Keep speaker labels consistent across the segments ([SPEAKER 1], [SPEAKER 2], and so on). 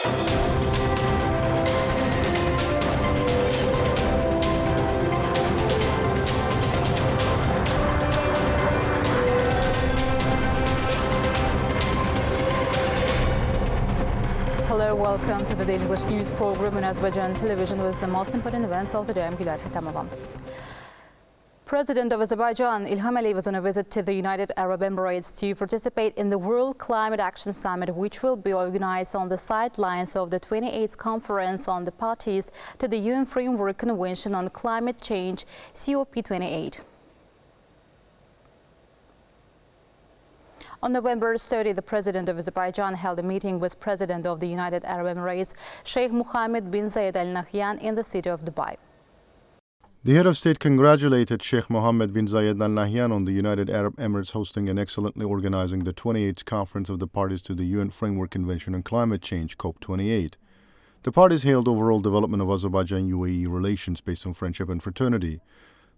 [SPEAKER 1] Hello, welcome to the Daily English News program on Azərbaycan Televiziya with the most important events of the day. President of Azerbaijan, Ilham was on a visit to the United Arab Emirates to participate in the World Climate Action Summit, which will be organized on the sidelines of the 28th Conference on the Parties to the UN Framework Convention on Climate Change, COP28. On November 30, the President of Azerbaijan held a meeting with President of the United Arab Emirates, Sheikh Mohammed bin Zayed Al Nahyan, in the city of Dubai.
[SPEAKER 2] The head of state congratulated Sheikh Mohammed bin Zayed Al Nahyan on the United Arab Emirates hosting and excellently organizing the 28th Conference of the Parties to the UN Framework Convention on Climate Change, COP28. The parties hailed overall development of Azerbaijan-UAE relations based on friendship and fraternity.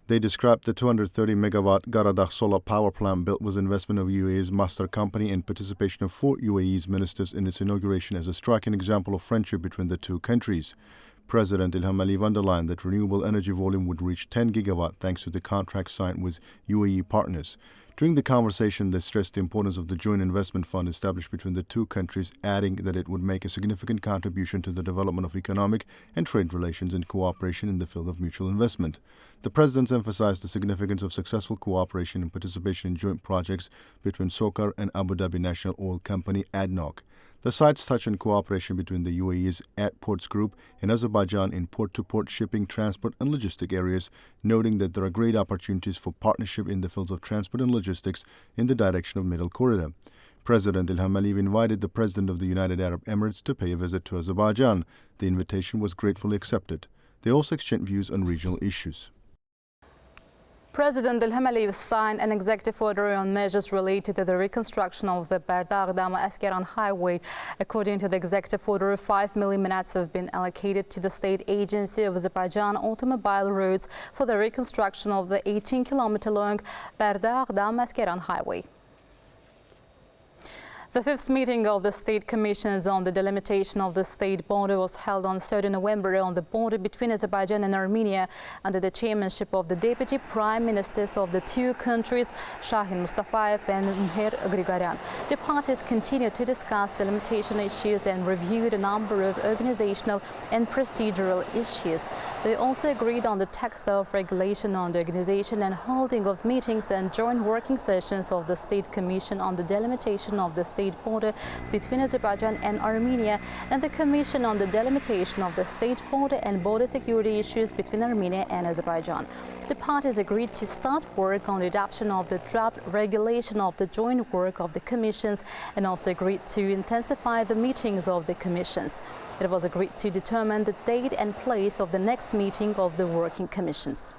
[SPEAKER 2] They described the 230-megawatt Garadagh solar power plant built with investment of UAE's master company and participation of 4 UAE's ministers in its inauguration as a striking example of friendship between the two countries. President Ilham underlined that renewable energy volume would reach 10 gigawatt thanks to the contract signed with UAE partners. During the conversation, they stressed the importance of the joint investment fund established between the two countries, adding that it would make a significant contribution to the development of economic and trade relations and cooperation in the field of mutual investment. The presidents emphasized the significance of successful cooperation and participation in joint projects between SOCAR and Abu Dhabi National Oil Company, ADNOC. The sides touch on cooperation between the UAE's Ports Group and Azerbaijan in port-to-port shipping, transport and logistic areas, noting that there are great opportunities for partnership in the fields of transport and logistics in the direction of Middle Corridor. President Ilham invited the President of the United Arab Emirates to pay a visit to Azerbaijan. The invitation was gratefully accepted. They also exchanged views on regional issues.
[SPEAKER 1] President Ilham signed an executive order on measures related to the reconstruction of the Berdagh-Dama-Askeran highway. According to the executive order, 5 million manats have been allocated to the State Agency of Azerbaijan Automobile Roads for the reconstruction of the 18-kilometer-long Berdagh-Dama-Askeran highway. The 5th meeting of the State Commissions on the delimitation of the state border was held on 3rd November on the border between Azerbaijan and Armenia under the chairmanship of the Deputy Prime Ministers of the two countries, Shahin Mustafayev and Mher Grigoryan. The parties continued to discuss delimitation issues and reviewed a number of organizational and procedural issues. They also agreed on the text of regulation on the organization and holding of meetings and joint working sessions of the State Commission on the delimitation of the state border between Azerbaijan and Armenia and the Commission on the delimitation of the state border and border security issues between Armenia and Azerbaijan. The parties agreed to start work on the adoption of the draft regulation of the joint work of the commissions and also agreed to intensify the meetings of the commissions. It was agreed to determine the date and place of the next meeting of the working commissions.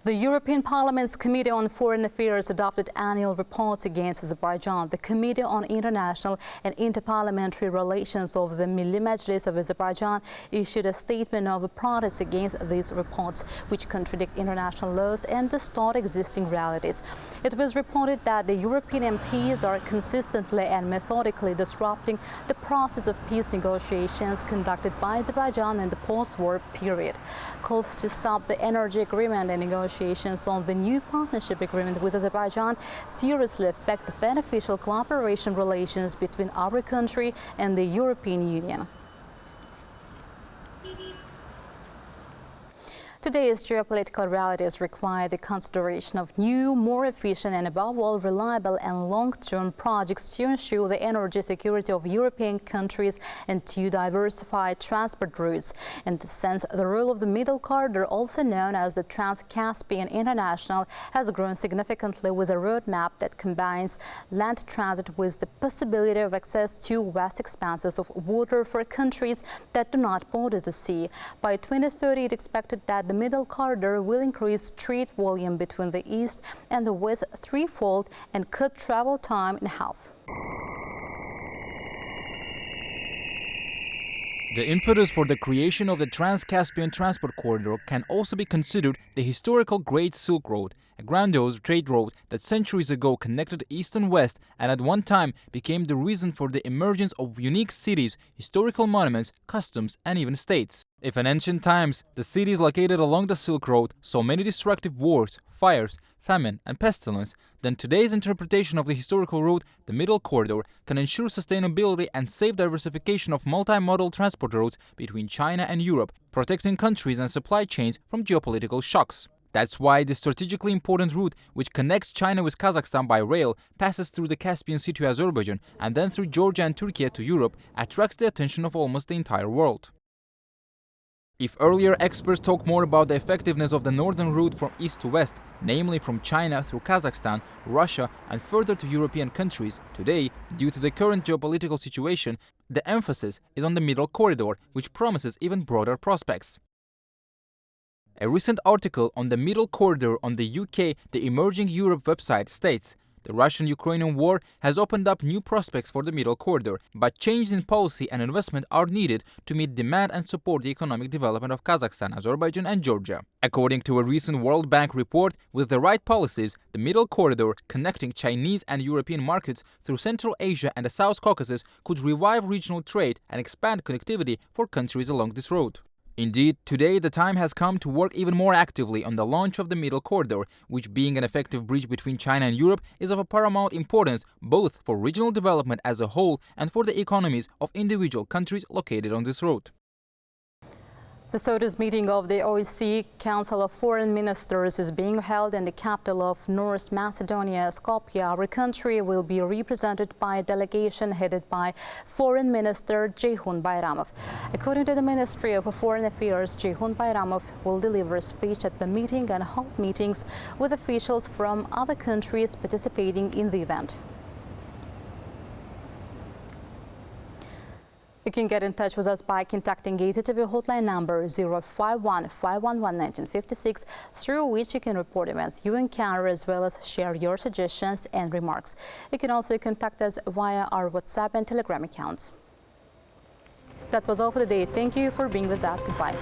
[SPEAKER 1] The European Parliament's Committee on Foreign Affairs adopted annual reports against Azerbaijan. The Committee on International and Interparliamentary Relations of the Milli Majlis of Azerbaijan issued a statement of protest against these reports, which contradict international laws and distort existing realities. It was reported that the European MPs are consistently and methodically disrupting the process of peace negotiations conducted by Azerbaijan in the post-war period. Calls to stop the energy agreement and negotiations on the new partnership agreement with Azerbaijan seriously affect the beneficial cooperation relations between our country and the European Union. Today's geopolitical realities require the consideration of new, more efficient and above all reliable and long-term projects to ensure the energy security of European countries and to diversify transport routes. In this sense, the role of the Middle Corridor, also known as the Trans-Caspian International, has grown significantly with a roadmap that combines land transit with the possibility of access to vast expanses of water for countries that do not border the sea. By 2030, it is expected that the Middle Corridor will increase trade volume between the East and the West threefold and cut travel time in half.
[SPEAKER 3] The impetus for the creation of the Trans-Caspian Transport Corridor can also be considered the historical Great Silk Road, a grandiose trade road that centuries ago connected East and West and at one time became the reason for the emergence of unique cities, historical monuments, customs and even states. If in ancient times the cities located along the Silk Road saw many destructive wars, fires, famine and pestilence, then today's interpretation of the historical route, the Middle Corridor, can ensure sustainability and safe diversification of multimodal transport routes between China and Europe, protecting countries and supply chains from geopolitical shocks. That's why this strategically important route, which connects China with Kazakhstan by rail, passes through the Caspian Sea to Azerbaijan and then through Georgia and Turkey to Europe, attracts the attention of almost the entire world. If earlier experts talked more about the effectiveness of the northern route from east to west, namely from China through Kazakhstan, Russia and further to European countries, today, due to the current geopolitical situation, the emphasis is on the Middle Corridor, which promises even broader prospects. A recent article on the Middle Corridor on the UK The Emerging Europe website states, the Russian-Ukrainian war has opened up new prospects for the Middle Corridor, but changes in policy and investment are needed to meet demand and support the economic development of Kazakhstan, Azerbaijan and Georgia. According to a recent World Bank report, with the right policies, the Middle Corridor, connecting Chinese and European markets through Central Asia and the South Caucasus, could revive regional trade and expand connectivity for countries along this road. Indeed, today the time has come to work even more actively on the launch of the Middle Corridor, which, being an effective bridge between China and Europe, is of a paramount importance both for regional development as a whole and for the economies of individual countries located on this road.
[SPEAKER 1] The SOTUS meeting of the OSCE Council of Foreign Ministers is being held in the capital of North Macedonia, Skopje. Our country will be represented by a delegation headed by Foreign Minister Ceyhun Bayramov. According to the Ministry of Foreign Affairs, Ceyhun Bayramov will deliver a speech at the meeting and hold meetings with officials from other countries participating in the event. You can get in touch with us by contacting AzTV hotline number 051-511-1956, through which you can report events you encounter as well as share your suggestions and remarks. You can also contact us via our WhatsApp and Telegram accounts. That was all for today. Thank you for being with us. Goodbye.